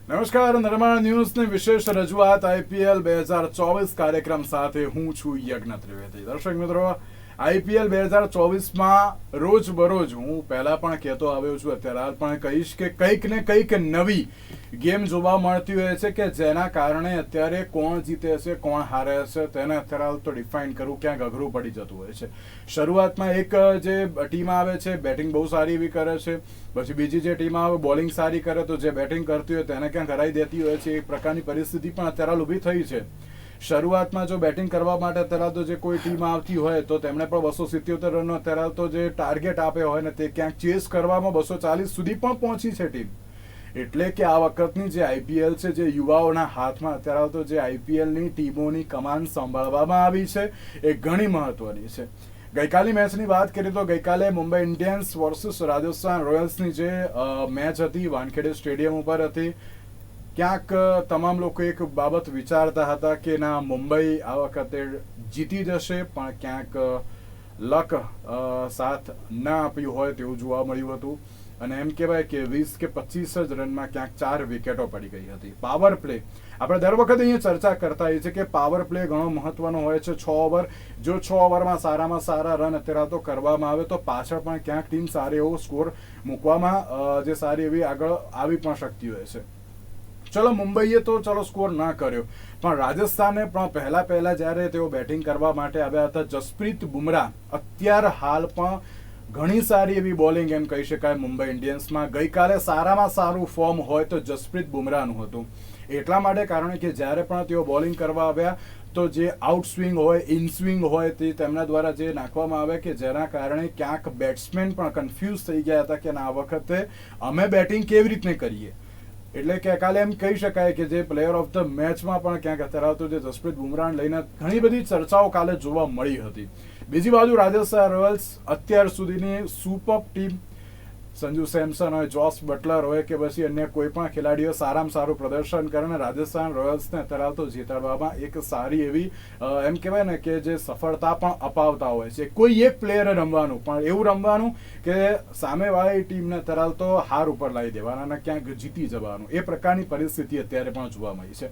નમસ્કાર, નિર્માણ ન્યૂઝની વિશેષ રજૂઆત IPL 2024 કાર્યક્રમ સાથે હું છું યજ્ઞ ત્રિવેદી. દર્શક મિત્રો, IPL 2024માં રોજ બરોજ હું પહેલા પણ કહેતો આવ્યો છું, અત્યારે હાલ પણ કહીશ કે કંઈક ને કંઈક નવી ગેમ જોવા મળતી હોય છે કે જેના કારણે અત્યારે કોણ જીતે છે કોણ હારે છે તેને અત્યારે હાલ તો ડિફાઇન કરવું ક્યાંક અઘરું પડી જતું હોય છે. શરૂઆતમાં એક જે ટીમ આવે છે બેટિંગ બહુ સારી એવી કરે છે, પછી બીજી જે ટીમ આવે બોલિંગ સારી કરે તો જે બેટિંગ કરતી હોય તેને ક્યાંક હરાઈ દેતી હોય છે. એ પ્રકારની પરિસ્થિતિ પણ અત્યારે હાલ ઊભી થઈ છે. શરૂઆતમાં જો બેટિંગ કરવા માટે અત્યારે તો જે કોઈ ટીમ આવતી હોય તો તેમણે પણ 277 રનનો અત્યારે તો જે ટાર્ગેટ આપ્યો હોય ને તે ક્યાંક ચેસ કરવામાં 240 સુધી પણ પહોંચી છે ટીમ. એટલે કે આ વખતની જે IPL છે જે યુવાઓના હાથમાં અત્યારે તો જે IPLની ટીમોની કમાન સંભાળવામાં આવી છે એ ઘણી મહત્વની છે. ગઈકાલની મેચની વાત કરીએ તો ગઈકાલે મુંબઈ ઇન્ડિયન્સ વર્સિસ રાજસ્થાન રોયલ્સની જે મેચ હતી વાનખેડે સ્ટેડિયમ ઉપર હતી. ક્યાંક તમામ લોકો એક બાબત વિચારતા હતા કે ના મુંબઈ આ વખતે જીતી જશે, પણ ક્યાંક લક સાથ ના આપ્યું હોય તેવું જોવા મળ્યું હતું. અને એમ કહેવાય કે 20 કે 25 જ રનમાં ક્યાંક 4 વિકેટો પડી ગઈ હતી. પાવર પ્લે આપણે દર વખતે અહીંયા ચર્ચા કરતા હોઈએ છીએ કે પાવર પ્લે ઘણો મહત્વનો હોય છે. 6 ઓવર, જો 6 ઓવરમાં સારામાં સારા રન અત્યારે તો કરવામાં આવે તો પાછળ પણ ક્યાંક ટીમ સારી એવો સ્કોર મૂકવામાં જે સારી એવી આગળ આવી પણ શકતી હોય છે. ચલો મુંબઈએ તો ચલો સ્કોર ના કર્યો, પણ રાજસ્થાને પણ પહેલા જ્યારે તેઓ બેટિંગ કરવા માટે આવ્યા હતા, જસપ્રીત બુમરાહ અત્યાર હાલ પણ ઘણી સારી એવી બોલિંગ એમ કહી શકાય મુંબઈ ઇન્ડિયન્સમાં. ગઈકાલે સારામાં સારું ફોર્મ હોય તો જસપ્રીત બુમરાહનું હતું. એટલા માટે કારણ કે જ્યારે પણ તેઓ બોલિંગ કરવા આવ્યા તો જે આઉટ સ્વિંગ હોય ઇન સ્વિંગ હોય તે તેમના દ્વારા જે નાખવામાં આવે કે જેના કારણે ક્યાંક બેટ્સમેન પણ કન્ફ્યુઝ થઈ ગયા હતા કે આ વખતે અમે બેટિંગ કેવી રીતને કરીએ. એટલે કે કાલે એમ કહી શકાય કે જે પ્લેયર ઓફ ધ મેચમાં પણ ક્યાંક અત્યારે આવતો જે જસપ્રીત બુમરાહને લઈને ઘણી બધી ચર્ચાઓ કાલે જોવા મળી હતી. બીજી બાજુ રાજસ્થાન રોયલ્સ અત્યાર સુધીની સુપર ટીમ, સંજુ સેમસન હોય, જોસ બટલર હોય કે પછી અન્ય કોઈ પણ ખેલાડીઓ સારામાં સારું પ્રદર્શન કરે ને રાજસ્થાન રોયલ્સને અત્યારે તો જીતાડવામાં એક સારી એવી એમ કહેવાય ને કે જે સફળતા પણ અપાવતા હોય છે. કોઈ એક પ્લેયરે રમવાનું, પણ એવું રમવાનું કે સામેવાળી ટીમને અત્યારે તો હાર ઉપર લાવી દેવાના અને ક્યાંક જીતી જવાનું. એ પ્રકારની પરિસ્થિતિ અત્યારે પણ જોવા મળી છે.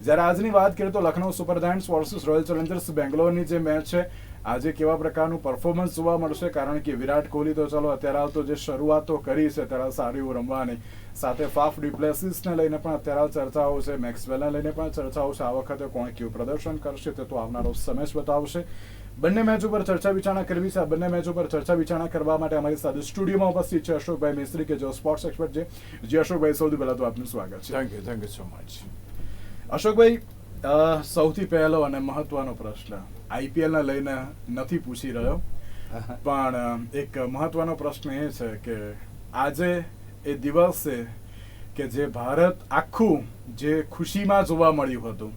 જ્યારે આજની વાત કરીએ તો Lucknow Super Giants versus Royal Challengers બેંગ્લોરની જે મેચ છે, આજે કેવા પ્રકારનું પરફોર્મન્સ જોવા મળશે, કારણ કે વિરાટ કોહલી તો ચલો અત્યારે તો જે શરૂઆતો કરી છે ત્યારે સારી એવું રમવાની, સાથે ફાફ ડિપ્લેસિસને લઈને પણ અત્યારે ચર્ચાઓ છે, મેક્સવેલને લઈને પણ ચર્ચાઓ છે. આ વખતે કોણ કેવું પ્રદર્શન કરશે તે તો આવનારો સમય જ બતાવશે. બંને મેચ ઉપર ચર્ચા વિચારણા કરવી છે. આ બંને મેચ ઉપર ચર્ચા વિચારણા કરવા માટે અમારી સાથે સ્ટુડિયોમાં ઉપસ્થિત છે અશોકભાઈ મિસ્ત્રી કે જેઓ સ્પોર્ટ્સ એક્સપર્ટ છે. જી અશોકભાઈ, સૌથી પહેલા તો આપનું સ્વાગત છે. Thank you so much. અશોકભાઈ, સૌથી પહેલો અને મહત્વનો પ્રશ્ન IPLને લઈને નથી પૂછી રહ્યો, પણ એક મહત્વનો પ્રશ્ન એ છે કે આજે એ દિવસ છે કે જે ભારત આખું જે ખુશીમાં જોવા મળ્યું હતું,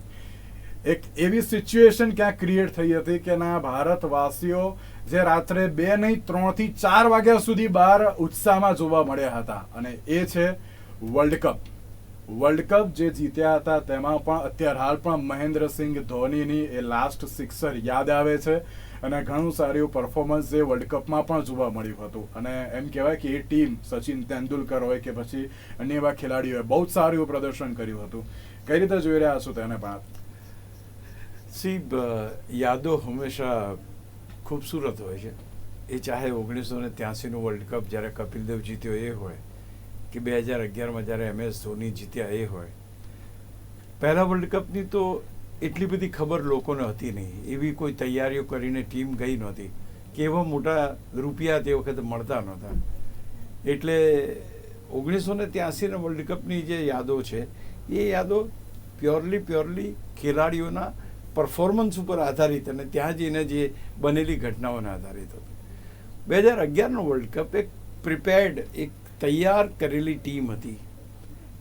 એક એવી સિચ્યુએશન ક્યાં ક્રિએટ થઈ હતી કે ના ભારતવાસીઓ જે રાત્રે 2 નહીં 3 થી 4 વાગ્યા સુધી બહાર ઉત્સાહમાં જોવા મળ્યા હતા, અને એ છે વર્લ્ડ કપ જે જીત્યા હતા. તેમાં પણ અત્યારે હાલ પણ મહેન્દ્રસિંહ ધોનીની એ લાસ્ટ સિક્સર યાદ આવે છે, અને ઘણું સારું એવું પરફોર્મન્સ જે વર્લ્ડ કપમાં પણ જોવા મળ્યું હતું. અને એમ કહેવાય કે એ ટીમ સચિન તેંડુલકર હોય કે પછી અન્ય એવા ખેલાડીઓએ બહુ જ સારું એવું પ્રદર્શન કર્યું હતું. કઈ રીતે જોઈ રહ્યા છો તેને પણ? યાદો હંમેશા ખૂબસૂરત હોય છે. એ ચાહે 1983નું વર્લ્ડ કપ જ્યારે કપિલ દેવ જીત્યો એ હોય કે 2011માં જ્યારે MS ધોની જીત્યા એ હોય. પહેલા વર્લ્ડ કપની તો એટલી બધી ખબર લોકોને હતી નહીં, એવી કોઈ તૈયારીઓ કરીને ટીમ ગઈ નહોતી કે એવા મોટા રૂપિયા તે વખતે મળતા નહોતા. એટલે 1983ના વર્લ્ડ કપની જે યાદો છે એ યાદો પ્યોરલી ખેલાડીઓના પરફોર્મન્સ ઉપર આધારિત અને ત્યાં જઈને જે બનેલી ઘટનાઓને આધારિત હતું. 2011નો વર્લ્ડ કપ એક પ્રિપેર્ડ, એક તૈયાર કરેલી ટીમ હતી.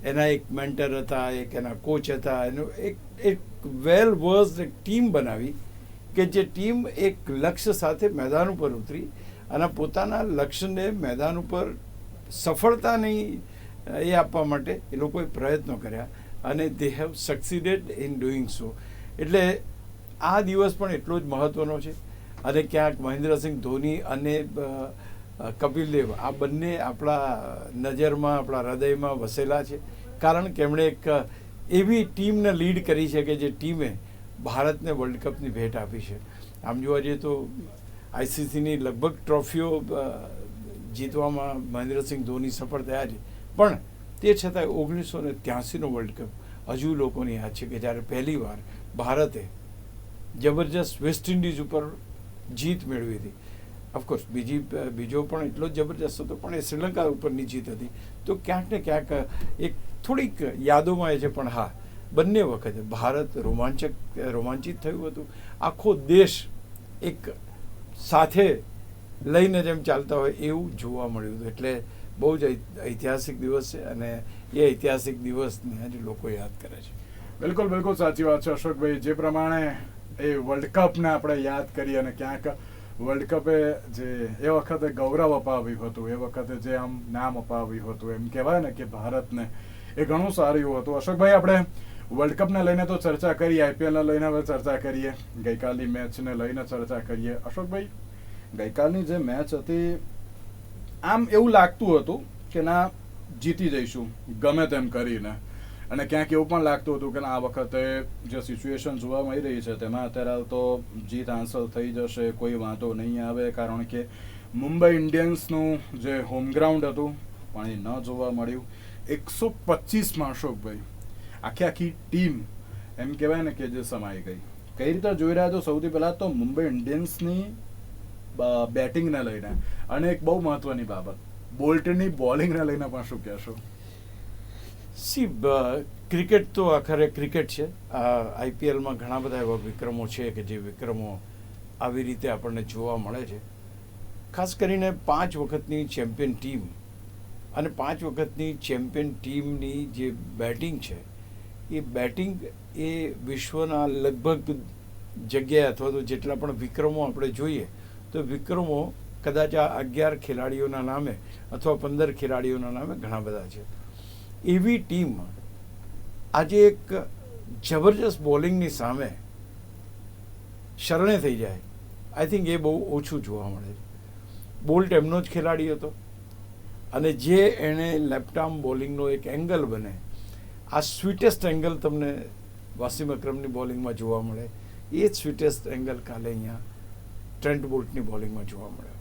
એના એક મેન્ટર હતા, એક એના કોચ હતા, એનો એક વેલ વર્સ્ડ એક ટીમ બનાવી કે જે ટીમ એક લક્ષ્ય સાથે મેદાન ઉપર ઉતરી અને પોતાના લક્ષ્યને મેદાન ઉપર સફળતાની એ આપવા માટે એ લોકોએ પ્રયત્નો કર્યા અને they have succeeded in doing so. એટલે આ દિવસ પણ એટલો જ મહત્ત્વનો છે. અને ક્યાંક મહેન્દ્રસિંહ ધોની અને કપિલ દેવ આ બંને આપણા નજરમાં, આપણા હૃદયમાં વસેલા છે. કારણ કે એમણે એક એવી ટીમને લીડ કરી છે કે જે ટીમે ભારતને વર્લ્ડ કપની ભેટ આપી છે. આમ જોવા જઈએ તો આઈસીસીની લગભગ ટ્રોફીઓ જીતવામાં મહેન્દ્રસિંહ ધોની સફળ થયા છે, પણ તે છતાંય 1983નો વર્લ્ડ કપ હજુ લોકોની યાદ છે કે જ્યારે પહેલીવાર ભારતે જબરજસ્ત વેસ્ટ ઇન્ડિઝ ઉપર જીત મેળવી હતી. ઓફકોર્સ બીજો પણ એટલો જ જબરજસ્ત હતો, પણ એ શ્રીલંકા ઉપરની જીત હતી. તો ક્યાંક ને ક્યાંક એક થોડીક યાદોમાં એ છે, પણ હા, બંને વખતે ભારત રોમાંચિત થયું હતું. આખો દેશ એક સાથે લઈને જેમ ચાલતા હોય એવું જોવા મળ્યું હતું. એટલે બહુ જ ઐતિહાસિક દિવસ છે અને એ ઐતિહાસિક દિવસને આજે લોકો યાદ કરે છે. બિલકુલ બિલકુલ સાચી વાત છે અશોકભાઈ. જે પ્રમાણે એ વર્લ્ડ કપને આપણે યાદ કરીએ અને ક્યાંક વર્લ્ડ કપે જે એ વખતે ગૌરવ અપાવ્યું હતું, એ વખતે જે આમ નામ અપાવ્યું હતું, એમ કહેવાય ને કે ભારતને, એ ઘણું સારું એવું હતું. અશોકભાઈ, આપણે વર્લ્ડ કપને લઈને તો ચર્ચા કરી, આઈપીએલને લઈને હવે ચર્ચા કરીએ, ગઈકાલની મેચને લઈને ચર્ચા કરીએ. અશોકભાઈ, ગઈકાલની જે મેચ હતી, આમ એવું લાગતું હતું કે ના જીતી જઈશું ગમે તેમ કરીને, અને ક્યાંક એવું પણ લાગતું હતું કે આ વખતે જે સિચ્યુએશન જોવા મળી રહી છે તેમાં અત્યારે તો જીત હાંસલ થઈ જશે, કોઈ વાંધો નહીં આવે, કારણ કે મુંબઈ ઇન્ડિયન્સનું જે હોમ ગ્રાઉન્ડ હતું પણ એ ન જોવા મળ્યું. 125માં અશોકભાઈ આખી ટીમ એમ કહેવાય ને કે જે સમાઈ ગઈ. કઈ રીતે જોઈ રહ્યા છો? સૌથી પહેલા તો મુંબઈ ઇન્ડિયન્સની બેટિંગને લઈને, અને એક બહુ મહત્વની બાબત, બોલ્ટની બોલિંગને લઈને પણ શું કહેશો? ક્રિકેટ તો આખરે ક્રિકેટ છે. આઈપીએલમાં ઘણા બધા એવા વિક્રમો છે કે જે વિક્રમો આવી રીતે આપણને જોવા મળે છે. ખાસ કરીને 5 વખતની ચેમ્પિયન ટીમ અને 5 વખતની ચેમ્પિયન ટીમની જે બેટિંગ છે, એ બેટિંગ એ વિશ્વના લગભગ જગ્યાએ અથવા તો જેટલા પણ વિક્રમો આપણે જોઈએ તો વિક્રમો કદાચ આ 11 ખેલાડીઓના નામે અથવા 15 ખેલાડીઓના નામે ઘણા બધા છે. એવી ટીમ આજે એક જબરજસ્ત બોલિંગની સામે શરણે થઈ જાય, આઈ થિંક એ બહુ ઓછું જોવા મળે છે. બોલ્ટ એમનો જ ખેલાડી હતો અને જે એણે લેફ્ટ આર્મ બોલિંગનો એક એંગલ બને, આ સ્વીટેસ્ટ એંગલ તમને વાસીમ અકરમની બોલિંગમાં જોવા મળે, એ જ સ્વીટેસ્ટ એંગલ કાલે અહીંયા ટ્રેન્ટ બોલ્ટની બોલિંગમાં જોવા મળે.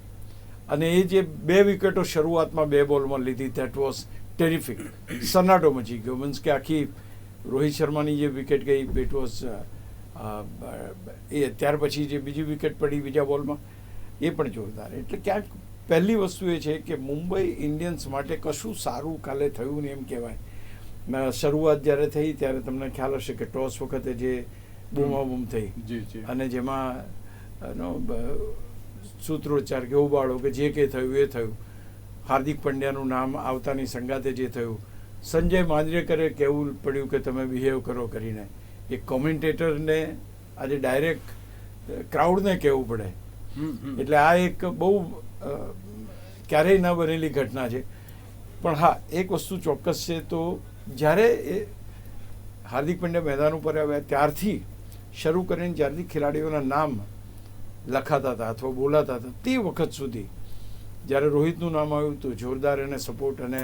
અને એ જે 2 વિકેટો શરૂઆતમાં 2 બોલમાં લીધી, ધેટ વોઝ ટેરિફિક. સન્નાટો મચી ગયો. મીન્સ કે આખી રોહિત શર્માની જે વિકેટ ગઈ, ઇટ વોઝ એ ત્યાર પછી જે બીજી વિકેટ પડી બીજા બોલમાં, એ પણ જોરદાર. એટલે ક્યાંક પહેલી વસ્તુ એ છે કે મુંબઈ ઇન્ડિયન્સ માટે કશું સારું કાલે થયું ને એમ કહેવાય. શરૂઆત જ્યારે થઈ ત્યારે તમને ખ્યાલ હશે કે ટોસ વખતે જે બૂમાબૂમ થઈ અને જેમાં સૂત્રોચ્ચાર કે ઉબાડો કે જે કંઈ થયું એ થયું, હાર્દિક પંડ્યાનું નામ આવતાની સંગાતે જે થયું, સંજય માંજરેકરે કહેવું પડ્યું કે તમે બિહેવ કરો કરીને, એ કોમેન્ટેટરને આજે ડાયરેક્ટ ક્રાઉડને કહેવું પડે. એટલે આ એક બહુ ક્યારેય ન બનેલી ઘટના છે. પણ હા, એક વસ્તુ ચોક્કસ છે, તો જ્યારે એ હાર્દિક પંડ્યા મેદાન ઉપર આવ્યા ત્યારથી શરૂ કરીને જ્યારથી ખેલાડીઓના નામ લખાતા હતા અથવા બોલાતા હતા તે વખત સુધી જ્યારે રોહિતનું નામ આવ્યું તો જોરદાર એને સપોર્ટ, અને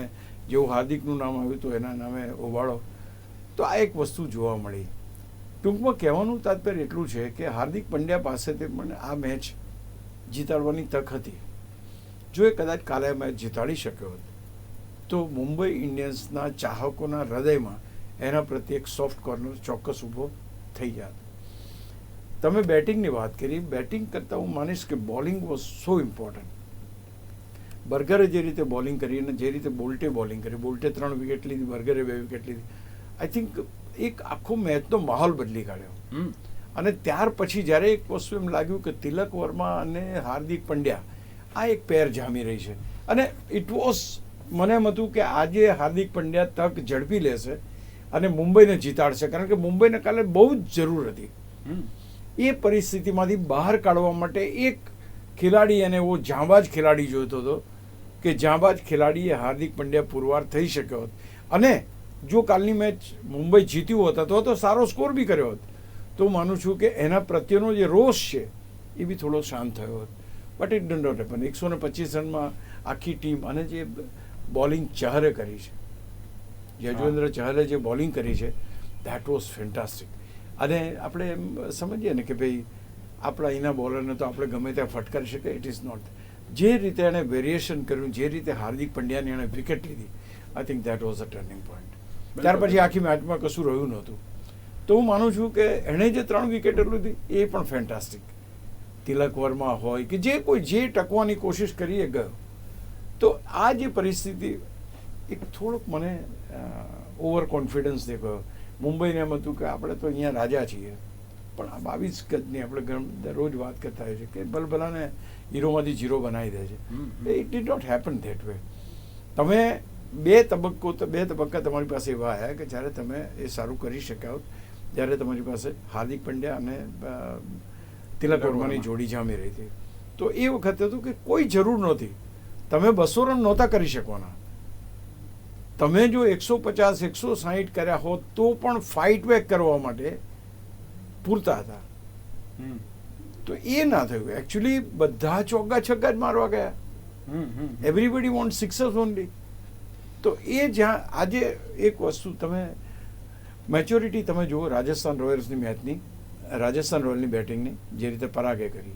જેવું હાર્દિકનું નામ આવ્યું તો એના નામે ઓવાળો. તો આ એક વસ્તુ જોવા મળી. ટૂંકમાં કહેવાનું તાત્પર્ય એટલું છે કે હાર્દિક પંડ્યા પાસેથી મને આ મેચ જીતાડવાની તક હતી. જો એ કદાચ કાલે મેચ જીતાડી શક્યો હોત તો મુંબઈ ઇન્ડિયન્સના ચાહકોના હૃદયમાં એના પ્રત્યે એક સોફ્ટ કોર્નર ચોક્કસ ઊભો થઈ જાત. તમે બેટિંગની વાત કરી, બેટિંગ કરતાં હું માનીશ કે બોલિંગ વોઝ સો ઇમ્પોર્ટન્ટ. બર્ગરે જે રીતે બોલિંગ કરી અને જે રીતે બોલ્ટે બોલિંગ કરી, બોલ્ટે 3 વિકેટ લીધી, બર્ગરે 2 વિકેટ લીધી, આઈ થિંક એક આખો મેચનો માહોલ બદલી કાઢ્યો. અને ત્યાર પછી જ્યારે એક વસ્તુ એમ લાગ્યું કે તિલક વર્મા અને હાર્દિક પંડ્યા આ એક પેર જામી રહી છે, અને ઇટ વોઝ, મને એમ હતું કે આજે હાર્દિક પંડ્યા તક ઝડપી લેશે અને મુંબઈને જીતાડશે, કારણ કે મુંબઈને કાલે બહુ જ જરૂર હતી. એ પરિસ્થિતિમાંથી બહાર કાઢવા માટે એક ખેલાડી, અને એવો જાંબાજ ખેલાડી જોઈતો હતો કે જાંબાજ ખેલાડીએ હાર્દિક પંડ્યા પુરવાર થઈ શક્યો હોત, અને જો કાલની મેચ મુંબઈ જીત્યું હોત અથવા તો સારો સ્કોર બી કર્યો હોત તો હું માનું છું કે એના પ્રત્યેનો જે રોષ છે એ બી થોડો શાંત થયો હોત. But it did not happen. 125 રનમાં આખી ટીમ અને જે બોલિંગ ચહરે કરી છે યજુવેન્દ્ર ચહલે જે બોલિંગ કરી છે ધેટ વોઝ ફેન્ટાસ્ટિક. અને આપણે એમ સમજીએ ને કે ભાઈ આપણા અહીંના બોલરને તો આપણે ગમે ત્યાં ફટકારી શકીએ, ઇટ ઇઝ નોટ. જે રીતે એણે વેરિએશન કર્યું, જે રીતે હાર્દિક પંડ્યાની એણે વિકેટ લીધી, I think that was a turning point. ત્યાર પછી આખી મેચમાં કશું રહ્યું નહોતું. તો હું માનું છું કે એણે જે 3 વિકેટો લીધી એ પણ ફેન્ટાસ્ટિક. તિલક વર્મા હોય કે જે કોઈ જે ટકવાની કોશિશ કરીએ ગયો. તો આ જે પરિસ્થિતિ એક થોડુંક મને ઓવર કોન્ફિડન્સ દેખાયો. મુંબઈને એમ હતું કે આપણે તો અહીંયા રાજા છીએ, પણ આ 22 ગજની આપણે દરરોજ વાત કરતા હોય છે કે ભલભલાને હીરોમાંથી જીરો બનાવી દે છે. It did not happen that way. તમે બે તબક્કા તમારી પાસે એવા આવ્યા કે જ્યારે તમે એ સારું કરી શક્યા હોત, જ્યારે તમારી પાસે હાર્દિક પંડ્યા અને તિલક વર્માની જોડી જામી રહી હતી. તો એ વખતે હતું કે કોઈ જરૂર નહોતી, તમે 200 રન નહોતા કરી શકવાના. તમે જો 150 160 કર્યા હોત તો પણ ફાઇટ બેક કરવા માટે પૂરતા હતા. તો એ ના થયું. એકચ્યુઅલી બધા ચોગ્ગા છગ્ગા જ મારવા ગયા. Everybody want Sixers only. તો એ જ્યાં આજે એક વસ્તુ તમે મેચ્યોરિટી તમે જુઓ રાજસ્થાન રોયલ્સની મેચની, રાજસ્થાન રોયલની બેટિંગની, જે રીતે પરાગે કરી,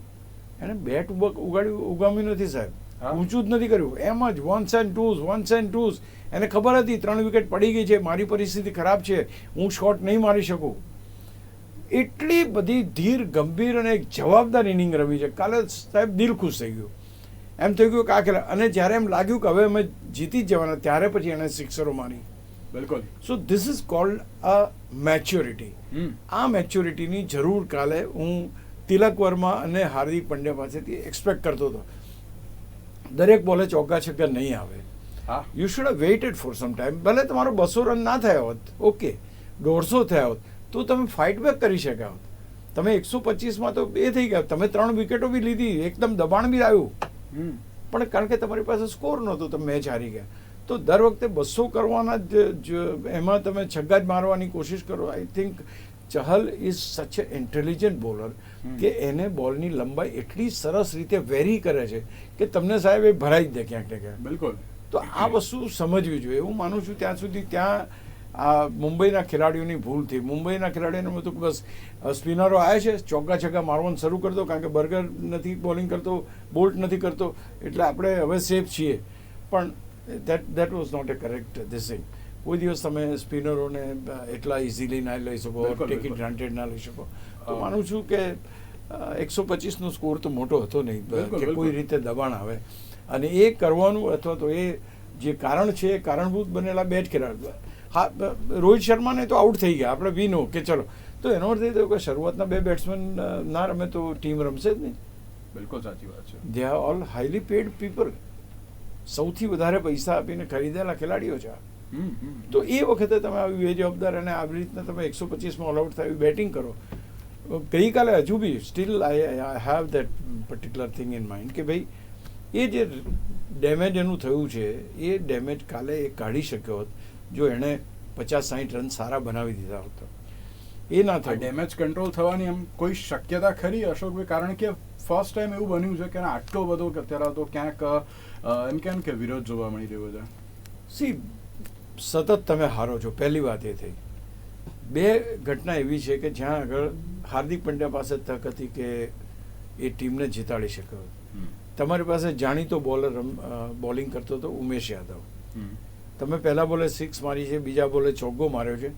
એણે બેટ ઉગામ્યું નથી સાહેબ, ઊંચું જ નથી કર્યું. એમ જ વન્સ એન્ડ ટૂઝ. એને ખબર હતી 3 વિકેટ પડી ગઈ છે, મારી પરિસ્થિતિ ખરાબ છે, હું શોટ નહીં મારી શકું. એટલી બધી ધીર ગંભીર અને એક જવાબદાર ઇનિંગ રમી છે. કાલે સાહેબ દિલ ખુશ થઈ ગયું. એમ થઈ ગયું કે આ ખેલા, અને જ્યારે એમ લાગ્યું કે હવે અમે જીતી જ જવાના, ત્યારે પછી એણે સિક્સરો મારી. બિલકુલ. So this is called a maturity. આ મેચ્યોરિટીની જરૂર કાલે હું તિલક વર્મા અને હાર્દિક પંડ્યા પાસેથી એક્સપેક્ટ કરતો હતો. દરેક બોલે ચોગ્ગા છગ્ગા નહીં આવે. You should have weighted for some time. ભલે તમારો 200 રન ના થયા હોત, ઓકે, 150 થયા હોત, તો તમે ફાઇટ બેક કરી શક્યા હોત. તમે 125માં તો એ થઈ ગયા, તમે 3 વિકેટો બી લીધી, એકદમ દબાણ બી આવ્યું, પણ કારણ કે તમારી પાસે સ્કોર નહોતો, તમે મેચ હારી ગયા. તો દર વખતે 200 કરવાના જ એમાં તમે છગ્ગા જ મારવાની કોશિશ કરો. આઈ થિંક ચહલ ઇઝ સચ એ ઇન્ટેલિજન્ટ બોલર કે એને બોલની લંબાઈ એટલી સરસ રીતે વેરી કરે છે કે તમને સાહેબ એ ભરાઈ જ દે ક્યાંક ને ક્યાંક. બિલકુલ. તો આ વસ્તુ સમજવી જોઈએ. હું માનું છું ત્યાં સુધી ત્યાં આ મુંબઈના ખેલાડીઓની ભૂલ થઈ. મુંબઈના ખેલાડીઓને હતું કે બસ સ્પિનરો આવે છે, ચોગ્ગા છગ્ગા મારવાનું શરૂ કરી દો, કારણ કે બર્ગર નથી બોલિંગ કરતો, બોલ્ટ નથી કરતો, એટલે આપણે હવે સેફ છીએ. પણ that was not a correct this thing. કોઈ દિવસ તમે સ્પિનરોને એટલા ઇઝીલી ના લઈ શકો, ટેક ઇટ ગ્રાન્ટેડ ના લઈ શકો. તો માનું છું કે 125નો સ્કોર તો મોટો હતો નહીં કે કોઈ રીતે દબાણ આવે, અને એ કરવાનું અથવા તો એ જે કારણ છે એ કારણભૂત બનેલા બે જ ખેલાડી. હા, રોહિત શર્માને તો આઉટ થઈ ગયા, આપણે વી નો કે ચલો. તો એનો અર્થ એ થયો કે શરૂઆતના 2 બેટ્સમેન ના રમે તો ટીમ રમશે જ નહીં. બિલકુલ સાચી વાત છે. They are all highly paid people. સૌથી વધારે પૈસા આપીને ખરીદેલા ખેલાડીઓ છે. તો એ વખતે તમે આવી બેજવાબદાર અને આવી રીતના તમે 125માં ઓલ આઉટ થાય બેટિંગ કરો. ગઈકાલે હજુ બી still I have that particular thing in mind કે ભાઈ એ જે ડેમેજ એનું થયું છે એ ડેમેજ કાલે એ કાઢી શક્યો હોત જો એણે 50-60 રન સારા બનાવી દીધા હોત. એ ના થાય. ડેમેજ કંટ્રોલ થવાની એમ કોઈ શક્યતા ખરી અશોકભાઈ? કારણ કે ફર્સ્ટ ટાઈમ એવું બન્યું છે કે આટલો બધો અત્યારે તો ક્યાંક એમ કેમ કે વિરોધ જોવા મળી રહ્યો છે. સી, સતત તમે હારો છો, પહેલી વાત એ થઈ. 2 ઘટના એવી છે કે જ્યાં આગળ હાર્દિક પંડ્યા પાસે તક હતી કે એ ટીમને જીતાડી શક્યો. તમારી પાસે જાણીતો બોલર બોલિંગ કરતો હતો ઉમેશ યાદવ. તમે પહેલા બોલે 6 મારી છે, બીજા બોલે ચોગ્ગો માર્યો છે.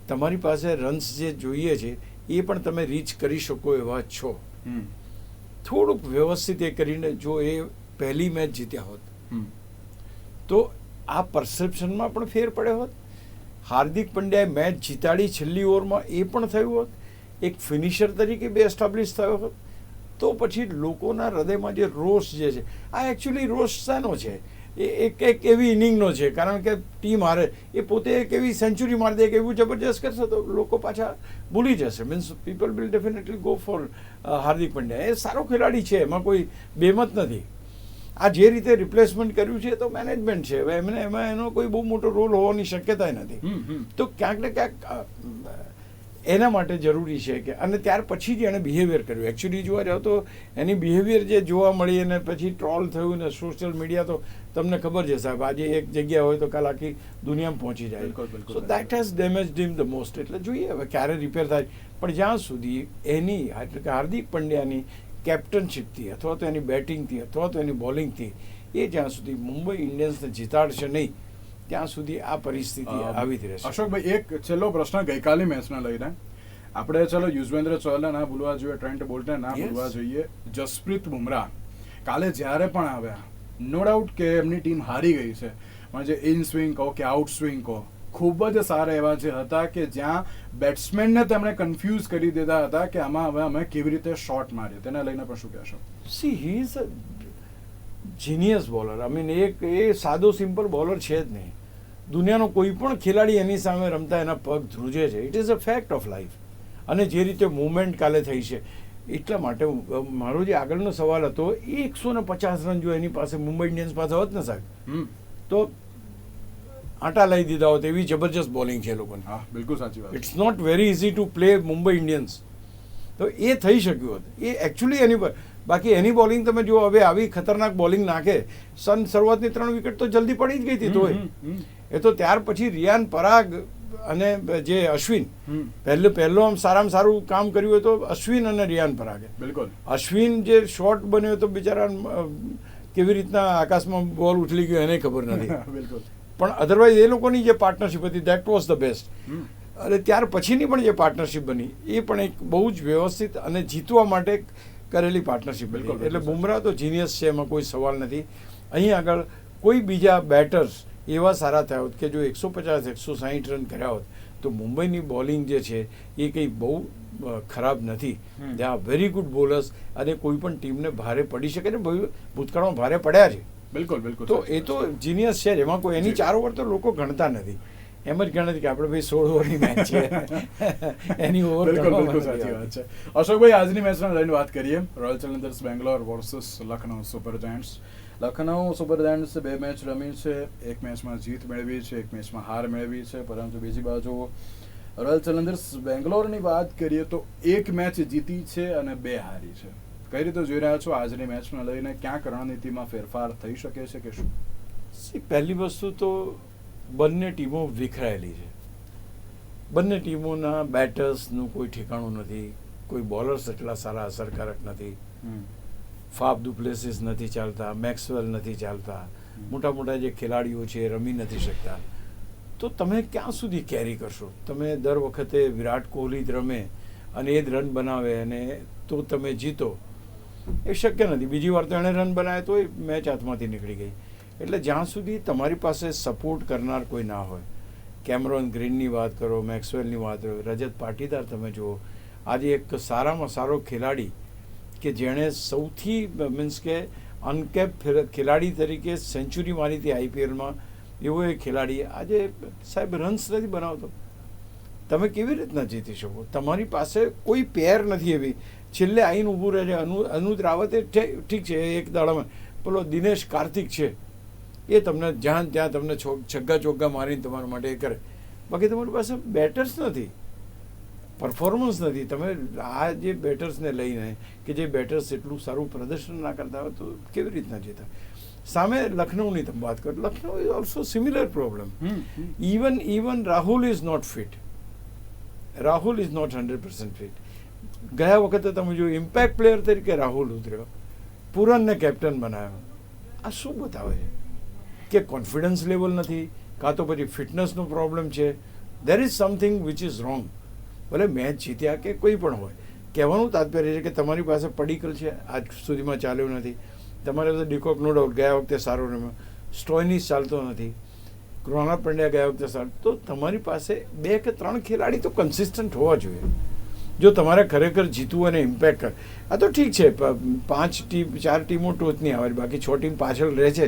તમારી પાસે રન્સ જે જોઈએ છે એ પણ તમે રીચ કરી શકો એવા છો. થોડુંક વ્યવસ્થિત એ કરીને જો એ પહેલી મેચ જીત્યા હોત તો આ પરસેપ્શનમાં પણ ફેર પડ્યો હોત. હાર્દિક પંડ્યાએ મેચ જીતાડી છેલ્લી ઓવરમાં એ પણ થયું હોત. એક ફિનિશર તરીકે બે એસ્ટાબ્લિશ થયો હોત. તો પછી લોકોના હૃદયમાં જે રોષ જે છે, આ એકચ્યુઅલી રોષ શાનો છે? એ એક એવી ઇનિંગનો છે, કારણ કે ટીમ હારે, એ પોતે એક એવી સેન્ચુરી મારી દે કે એવું જબરજસ્ત કરશે તો લોકો પાછા ભૂલી જશે. Means people will definitely go for Hardik Pandya. એ સારો ખેલાડી છે, એમાં કોઈ બેમત નથી. આ જે રીતે રિપ્લેસમેન્ટ કર્યું છે તો મેનેજમેન્ટ છે, હવે એમાં એનો કોઈ બહુ મોટો રોલ હોવાની શક્યતા નથી. તો ક્યાંક ને ક્યાંક એના માટે જરૂરી છે કે અને ત્યાર પછી જ એણે બિહેવિયર કર્યું. એકચ્યુઅલી જોવા જાવ તો એની બિહેવિયર જે જોવા મળી અને પછી ટ્રોલ થયું ને સોશિયલ મીડિયા તો તમને ખબર છે સાહેબ, આજે એક જગ્યા હોય તો કાલ આખી દુનિયામાં પહોંચી જાય. બિલકુલ, બિલકુલ. So that has damaged him the most. એટલે જોઈએ હવે ક્યારે રિપેર થાય. પણ જ્યાં સુધી એની એટલે કે હાર્દિક પંડ્યાની કેપ્ટનશીપથી અથવા તો એની બેટિંગથી અથવા તો એની બોલિંગથી એ જ્યાં સુધી મુંબઈ ઇન્ડિયન્સને જીતાડશે નહીં ત્યાં સુધી આ પરિસ્થિતિ આવી જ રહેશે. અશોકભાઈ, એક છેલ્લો પ્રશ્ન ગઈકાલની મેચને લઈને. આપણે ચલો યુઝવેન્દ્ર ચહલને ના ભૂલવા જોઈએ, ટ્રેન્ટ બોલ્ટને ના ભૂલવા જોઈએ, જસપ્રીત બુમરાહ કાલે જ્યારે પણ આવ્યા, નો ડાઉટ કે એમની ટીમ હારી ગઈ છે, પણ જે ઇન સ્વિંગ કહો કે આઉટ સ્વિંગ કહો, ખૂબ જ સારા એવા જે હતા કે જ્યાં બેટ્સમેનને તેમણે કન્ફ્યુઝ કરી દીધા હતા કે આમાં હવે અમે કેવી રીતે શોટ મારીએ. તેને લઈને પણ શું કહેશો? See he is a genius bowler. I mean એ સાદો સિમ્પલ બોલર છે જ નહીં. દુનિયાનો કોઈ પણ ખેલાડી એની સામે રમતા એના પગ ધ્રુજે છે. It is a fact of life. અને જે રીતે મૂવમેન્ટ કાલે થઈ છે એટલા માટે મારો જે આગળનો સવાલ હતો, 150 રન જો એની પાસે મુંબઈ ઇન્ડિયન્સ પાસે હોત ને સાહેબ તો આટા લઈ દીધા હોત. એવી જબરજસ્ત બોલિંગ છે એ લોકોની. હા, બિલકુલ સાચી વાત. It's not very easy to play Mumbai Indians. તો એ થઈ શક્યું હોત. એ એકચ્યુઅલી એની પર બાકી એની બોલિંગ તમે જુઓ, હવે આવી ખતરનાક બોલિંગ નાખે. શરૂઆતની 3 વિકેટ તો જલ્દી પડી જ ગઈ હતી. તોય એ તો ત્યાર પછી રિયાન પરાગ અને જે અશ્વિન પહેલો આમ સારામાં સારું કામ કર્યું હોય તો અશ્વિન અને રિયાન પરાગે. બિલકુલ. અશ્વિન જે શોટ બન્યો તો બિચારા કેવી રીતના આકાશમાં બોલ ઉછળી ગયો એને ખબર નથી. બિલકુલ. પણ અધરવાઇઝ એ લોકોની જે પાર્ટનરશિપ હતી દેટ વોઝ ધ બેસ્ટ. અને ત્યાર પછીની પણ જે પાર્ટનરશિપ બની એ પણ એક બહુ જ વ્યવસ્થિત અને જીતવા માટે કરેલી પાર્ટનરશિપ. બિલકુલ. એટલે બુમરાહ તો જીનિયસ છે, એમાં કોઈ સવાલ નથી. અહીં આગળ કોઈ બીજા બેટર્સ એવા સારા થયા હોત કે જો 150-160 રન કર્યા હોત તો મુંબઈની બોલિંગ જે છે એ કંઈ બહુ ખરાબ નથી. They are very good bowlers અને કોઈ પણ ટીમને ભારે પડી શકે ને. ભૂતકાળમાં ભારે પડ્યા છે. બિલકુલ, બિલકુલ. તો એ તો જીનિયસ છે. એમાં કોઈ એની 4 ઓવર તો લોકો ગણતા નથી. એમ જ ગણે કે આપણે ભાઈ 16 ઓવરની મેચ છે એની ઓવર. બિલકુલ સાચી વાત છે. અશોકભાઈ, આજની મેચને લઈને વાત કરીએ. Royal Challengers Bangalore versus Lucknow Super Giants. Lucknow Super જાયન્ટ્સે 2 મેચ રમી છે. એક મેચમાં જીત મેળવી છે, એક મેચમાં હાર મેળવી છે. પરંતુ બીજી બાજુ રોયલ ચેલેન્જર્સ બેંગ્લોરની વાત કરીએ તો 1 મેચ જીતી છે અને 2 હારી છે. કઈ રીતે જોઈ રહ્યા છો આજની મેચને લઈને? ક્યાંક રણનીતિમાં ફેરફાર થઈ શકે છે કે શું? પહેલી વસ્તુ તો બંને ટીમો વિખરાયેલી છે. બંને ટીમોના બેટર્સનું કોઈ ઠેકાણું નથી. કોઈ બોલર્સ એટલા સારા અસરકારક નથી. ફાફ ડુ પ્લેસિસ નથી ચાલતા, મેક્સવેલ નથી ચાલતા, મોટા મોટા જે ખેલાડીઓ છે એ રમી નથી શકતા. તો તમે ક્યાં સુધી કેરી કરશો? તમે દર વખતે વિરાટ કોહલી જ રમે અને એ જ રન બનાવે અને તો તમે જીતો, એ શક્ય નથી. બીજી વાર તો એણે રન બનાવ્યા તો એ મેચ હાથમાંથી નીકળી ગઈ. એટલે જ્યાં સુધી તમારી પાસે સપોર્ટ કરનાર કોઈ ના હોય, કેમરોન ગ્રીનની વાત કરો, મેક્સવેલની વાત કરો, રજત પાટીદાર તમે જુઓ, આજે એક સારામાં સારો ખેલાડી કે જેણે સૌથી મીન્સ કે અનકેપ ખેલાડી તરીકે સેન્ચુરી મારી હતી આઈપીએલમાં, એવો એક ખેલાડી આજે સાહેબ રન્સ નથી બનાવતો. તમે કેવી રીતના જીતી શકો? તમારી પાસે કોઈ પેર નથી એવી. છેલ્લે આવીને ઊભું રહે છે. અનુજ રાવતે ઠીક છે એક દાડામાં, પેલો દિનેશ કાર્તિક છે એ તમને જ્યાં ત્યાં તમને છગ્ગા ચોગ્ગા મારીને તમારા માટે એ કરે. બાકી તમારી પાસે બેટર્સ નથી, પરફોર્મન્સ નથી. તમે આ જે બેટર્સને લઈને કે જે બેટર્સ એટલું સારું પ્રદર્શન ના કરતા હોય તો કેવી રીતના જીતા? સામે લખનઉની તમે વાત કરો, Lucknow is also similar problem. Even Rahul is not fit. Rahul is not 100% fit. ગયા વખતે તમે જો ઇમ્પેક્ટ પ્લેયર તરીકે રાહુલ ઉતર્યો, પૂરનને કેપ્ટન બનાવ્યો. આ શું બતાવે છે? કે કોન્ફિડન્સ લેવલ નથી, કાં તો પછી ફિટનેસનો પ્રોબ્લેમ છે. There is something which is wrong. ભલે મેચ જીત્યા કે કોઈ પણ હોય, કહેવાનું તાત્પર્ય છે કે તમારી પાસે પડીકલ છે, આજ સુધીમાં ચાલ્યું નથી. તમારે પાસે ડિકોક નો ડાઉટ ગયા વખતે સારો રમ્યો, સ્ટોઇનિસ ચાલતો નથી, કૃણાલ પંડ્યા ગયા વખતે સારું. તો તમારી પાસે 2 કે 3 ખેલાડી તો કન્સિસ્ટન્ટ હોવા જોઈએ જો તમારે ખરેખર જીતવું અને ઇમ્પેક્ટ કરે. આ તો ઠીક છે 4 ટીમો ટોચની આવે, બાકી 6 ટીમ પાછળ રહે છે.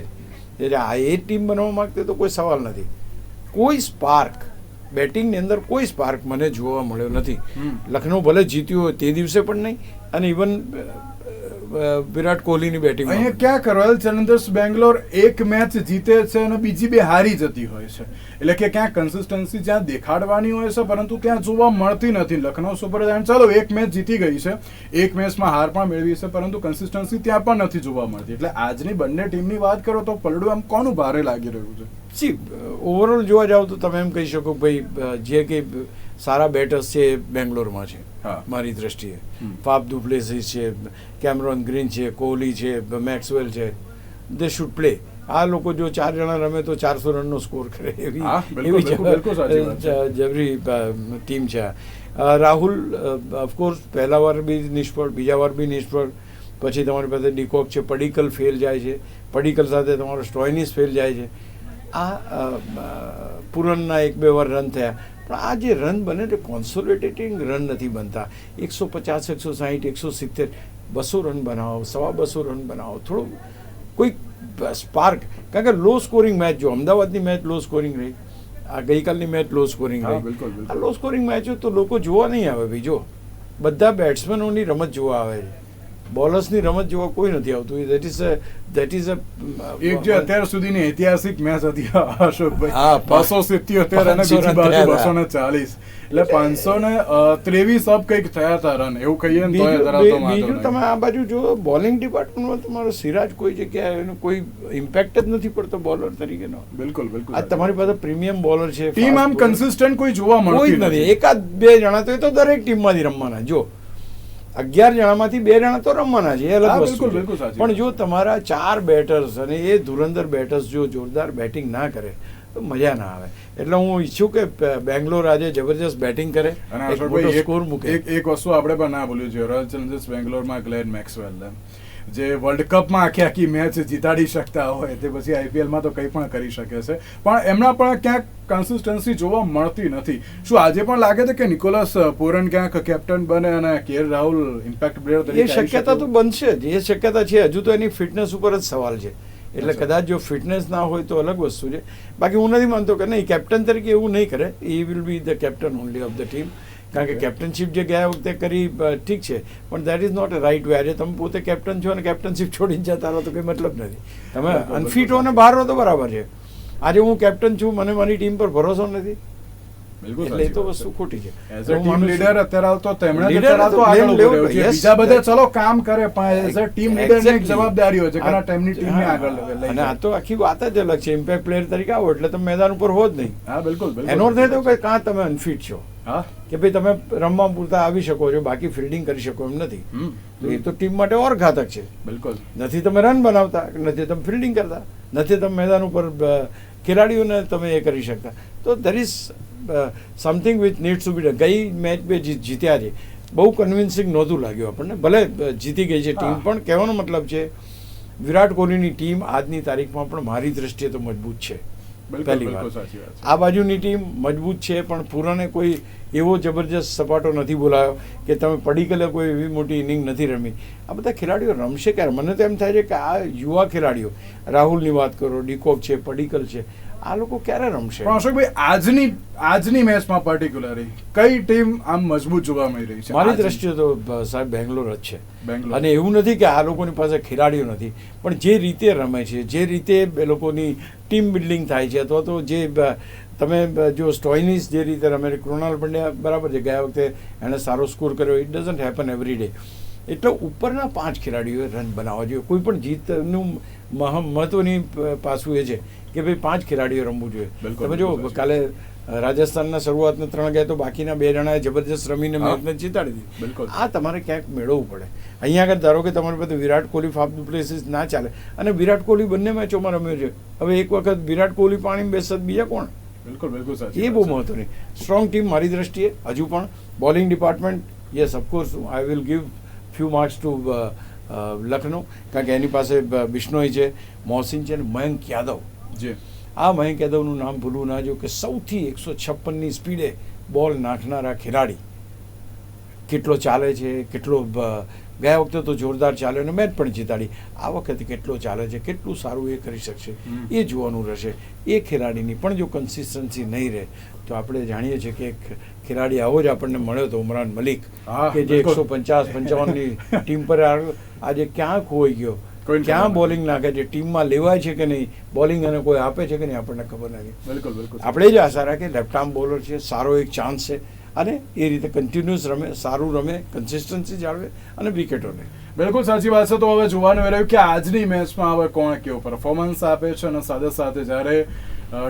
એટલે આ એ ટીમ બનવા માંગતી તો કોઈ સવાલ નથી. કોઈ સ્પાર્ક બેટિંગની અંદર કોઈ સ્પાર્ક મને જોવા મળ્યો નથી. લખનઉ ભલે જીત્યું હોય તે દિવસે પણ નહીં, અને ઇવન વિરાટ કોહલીની બેટિંગ. અહીંયા ક્યાંક રોયલ ચેલેન્જર્સ બેંગ્લોર એક મેચ જીતે છે અને બીજી બે હારી જતી હોય છે, એટલે કે ક્યાંક કન્સિસ્ટન્સી જ્યાં દેખાડવાની હોય છે પરંતુ ત્યાં જોવા મળતી નથી. લખનઉ સુપર જાયન્ટ ચાલો એક મેચ જીતી ગઈ છે, એક મેચમાં હાર પણ મેળવી છે, પરંતુ કન્સિસ્ટન્સી ત્યાં પણ નથી જોવા મળતી. એટલે આજની બંને ટીમની વાત કરો તો પલડું આમ કોનું ભારે લાગી રહ્યું છે? સી ઓવરઓલ જોવા જાવ તો તમે એમ કહી શકો ભાઈ જે કે સારા બેટર્સ છે બેંગ્લોરમાં છે મારી દ્રષ્ટિએ. ફાફ ડુ પ્લેસિસ છે, કેમરોન ગ્રીન છે, કોહલી છે, મેક્સવેલ છે, દે શુડ પ્લે. આ લોકો જો 4 જણા રમે તો 400 રનનો સ્કોર કરે એવી જબરી ટીમ છે. રાહુલ ઓફકોર્સ પહેલા વાર બી નિષ્ફળ, બીજા વાર બી નિષ્ફળ, પછી તમારી પાસે ડિકોક છે, પડીકલ ફેલ જાય છે, પડીકલ સાથે તમારો સ્ટોઇનિસ ફેલ જાય છે. આ પુરનના 1-2 વાર રન થયા, પણ આ જે રન બને તે કોન્સોલિડેટિંગ રન નથી બનતા. 150, 160, 170, 200 રન બનાવો, 250 રન બનાવો, થોડું કોઈ સ્પાર્ક. કારણ કે લો સ્કોરિંગ મેચ, જો અમદાવાદની મેચ લો સ્કોરિંગ રહી, આ ગઈકાલની મેચ લો સ્કોરિંગ રહી. આ લો સ્કોરિંગ મેચો તો લોકો જોવા નહીં આવે ભાઈ. જો બધા બેટ્સમેનોની રમત જોવા આવે છે, બોલર્સની રમત જોવા કોઈ નથી આવતું. દેટ ઇઝ એક જે અત્યાર સુધીની ઐતિહાસિક મેચ હતી અશોકભાઈ, 577 અને બીજી બાજુ 240, એટલે 523 અપ કંઈક થયા હતા રન, એવું કહીએ ને તોય ધરાવતો વાંધો બીજું તમે આ બાજુ જો બોલિંગ ડિપાર્ટમેન્ટમાં તમારો સિરાજ કોઈ જગ્યાએ એનો કોઈ ઇમ્પેક્ટ જ નથી પડતો બોલર તરીકેનો. બિલકુલ બિલકુલ. આ તમારી પાસે પ્રીમિયમ બોલર છે, ટીમ આમ કન્સિસ્ટન્ટ કોઈ જોવા મળતી નથી. 1-2 જણા તો એ તો દરેક ટીમમાંથી રમવાના. જો 11 જણામાંથી 2 જણા તો રમવાના છે, એ અલગ વસ્તુ છે. પણ જો તમારા 4 બેટર્સ અને એ ધુરંધર બેટર્સ જો જોરદાર બેટિંગ ના કરે તો મજા ના આવે. એટલે હું ઈચ્છું કે બેંગ્લોર આજે જબરજસ્ત બેટિંગ કરે અને સ્કોર મૂકે. એક વસ્તુ આપણે પણ ના ભૂલ્યું છે, રોયલ ચેલેન્જર્સ બેંગ્લોરમાં ગ્લેન મેક્સવેલ જે વર્લ્ડ કપમાં આખી મેચ જીતાડી શકતા હોય તે પછી આઈપીએલમાં તો કંઈ પણ કરી શકે છે, પણ એમના પણ ક્યાંક કન્સિસ્ટન્સી જોવા મળતી નથી. શું આજે પણ લાગે છે કે નિકોલસ પૂરન ક્યાંક કેપ્ટન બને અને કેએલ રાહુલ ઇમ્પેક્ટ પ્લેયર તરીકે? એ શક્યતા તો બનશે જ, એ શક્યતા છે. હજુ તો એની ફિટનેસ ઉપર જ સવાલ છે. એટલે કદાચ જો ફિટનેસ ના હોય તો અલગ વસ્તુ છે. બાકી હું નથી માનતો કે નહીં કેપ્ટન તરીકે એવું નહીં કરે. ઈ will be the captain only of the team. કારણ કે કેપ્ટનશીપ જે ગયા વખતે કરી ઠીક છે, પણ that is not a right way. આજે તમે પોતે કેપ્ટન છો અને કેપ્ટનશીપ છોડીને જતા રહો તો કંઈ મતલબ નથી. તમે અનફિટ હો ને બહાર રહો તો બરાબર છે. આજે હું કેપ્ટન છું, મને મારી ટીમ પર ભરોસો નથી, એટલે એ તો વસ્તુ ખોટી છે. એઝ અ ટીમ લીડર અત્યારે તો તેમણે બીજા બધા ચલો કામ કરે, પણ એઝ અ ટીમ લીડર ની જવાબદારી હોય છે કે ટીમની ટીમને આગળ લઈ. અને આ તો આખી વાત જ અલગ છે. ઇમ્પેક્ટ પ્લેયર તરીકે આવો એટલે તમે મેદાન ઉપર હો જ નહીં. હા બિલકુલ. એનો અર્થ એ તો કે કાં તમે અનફિટ છો, કે ભાઈ તમે રમવા પૂરતા આવી શકો છો, બાકી ફિલ્ડિંગ કરી શકો એમ નથી. તો એ તો ટીમ માટે ઓર ઘાતક છે. બિલકુલ. નથી તમે રન બનાવતા, નથી તમે ફિલ્ડિંગ કરતા, નથી તમે મેદાન ઉપર ખેલાડીઓને તમે એ કરી શકતા. તો there is something which needs two B done. ગઈ મેચ બે જીત્યા છે, બહુ કન્વિન્સિંગ નહોતું લાગ્યું આપણને. ભલે જીતી ગઈ છે ટીમ, પણ કહેવાનો મતલબ છે વિરાટ કોહલીની ટીમ આજની તારીખમાં પણ મારી દ્રષ્ટિએ તો મજબૂત છે. પહેલી વાર આ બાજુની ટીમ મજબૂત છે, પણ પૂરાને કોઈ એવો જબરજસ્ત સપાટો નથી બોલાયો કે તમે પડીકલે કોઈ એવી મોટી ઇનિંગ નથી રમી. આ બધા ખેલાડીઓ રમશે ક્યારે? મને તો એમ થાય છે કે આ યુવા ખેલાડીઓ, રાહુલની વાત કરો, ડિકોક છે, પડીકલ છે, આ લોકો ક્યારે રમશે? પણ અશોકભાઈ આજની મેચમાં પર્ટિક્યુલરલી કઈ ટીમ આમ મજબૂત જોવા મળી રહી છે? મારી દ્રષ્ટિએ તો સાહેબ બેંગ્લોર જ છે. અને એવું નથી કે આ લોકોની પાસે ખેલાડીઓ નથી, પણ જે રીતે રમે છે, જે રીતે એ લોકોની ટીમ બિલ્ડિંગ થાય છે, અથવા તો જે તમે જો સ્ટોઇનિસ જે રીતે રમે, કૃણાલ પંડ્યા બરાબર છે, ગયા વખતે એણે સારો સ્કોર કર્યો. It doesn't happen every day. એટલે ઉપરના 5 ખેલાડીઓએ રન બનાવવા જોઈએ. કોઈ પણ જીતનું મહત્વની પાસું એ છે કે ભાઈ 5 ખેલાડીઓ રમવું જોઈએ. તમે જો કાલે રાજસ્થાનના શરૂઆતના 3 ગયા તો બાકીના 2 જણાએ જબરજસ્ત રમીને મેચને જીતાડી દીધી. આ તમારે ક્યાંક મેળવવું પડે. અહીંયા આગળ ધારો કે તમારી પાસે Virat Kohli, Faf do places ના ચાલે, અને વિરાટ કોહલી બંને મેચોમાં રમ્યો છે. હવે એક વખત વિરાટ કોહલી પાણીમાં બેસત, બીજા કોણ? બિલકુલ બિલકુલ. એ બહુ મહત્વની સ્ટ્રોંગ ટીમ મારી દ્રષ્ટિએ. હજુ પણ bowling department, yes of course I will give few marks to Lucknow, કારણ કે એની પાસે બિશ્નોઈ છે, મોહસિન છે, અને મયંક યાદવ. જે આ મયંક યાદવનું નામ ભૂલવું ના જો કે સૌથી 156ની સ્પીડે બોલ નાખનારા ખેલાડી. કેટલો ચાલે છે, કેટલો ગયા વખતે તો જોરદાર ચાલ્યો અને મેચ પણ જીતાડી. આ વખતે કેટલો ચાલે છે, કેટલું સારું એ કરી શકશે એ જોવાનું રહેશે. એ ખેલાડીની પણ જો કન્સિસ્ટન્સી નહીં રહે તો આપણે જાણીએ છીએ કે એક ખેલાડી આવો જ આપણને મળ્યો હતો, ઉમરાન મલિક, હા, કે જે બિલકુલ. 150-55ની ટીમ પર આજે ક્યાં ખોઈ ગયો, કોઈને ક્યાં ખબર બોલિંગ નાખે છે, ટીમમાં લેવાય છે કે નહીં, બોલિંગ અને કોઈ આપે છે કે નહીં આપણને ખબર નથી. બિલકુલ બિલકુલ આપણે જ આશા રાખીએ લેફ્ટ આર્મ બોલર છે, સારો એક ચાન્સ છે અને એ રીતે કન્ટિન્યુઅસ રમે, સારું રમે, કન્સિસ્ટન્સી જાળવે અને વિકેટો લે. બિલકુલ સાચી વાત છે. તો હવે જોવાનું રહ્યું કે આજની મેચમાં હવે કોણ કેવું પરફોર્મન્સ આપે છે અને સાથે સાથે જ્યારે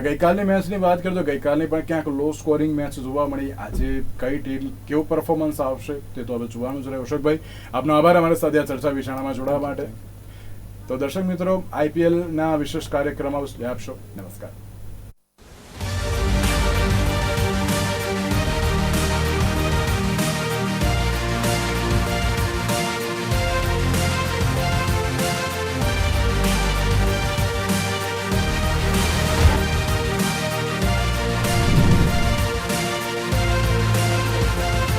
ગઈકાલની મેચની વાત કરીએ તો ગઈકાલની પણ ક્યાંક લો સ્કોરિંગ મેચ જોવા મળી. આજે કઈ ટીમ કેવું પરફોર્મન્સ આવશે તે તો હવે જોવાનું જ રહ્યું. અશોકભાઈ, આપનો આભાર અમારી સાથે આ ચર્ચા વિચારણામાં જોડાવા માટે. તો દર્શક મિત્રો, IPL ના વિશેષ કાર્યક્રમ આપશો. નમસ્કાર.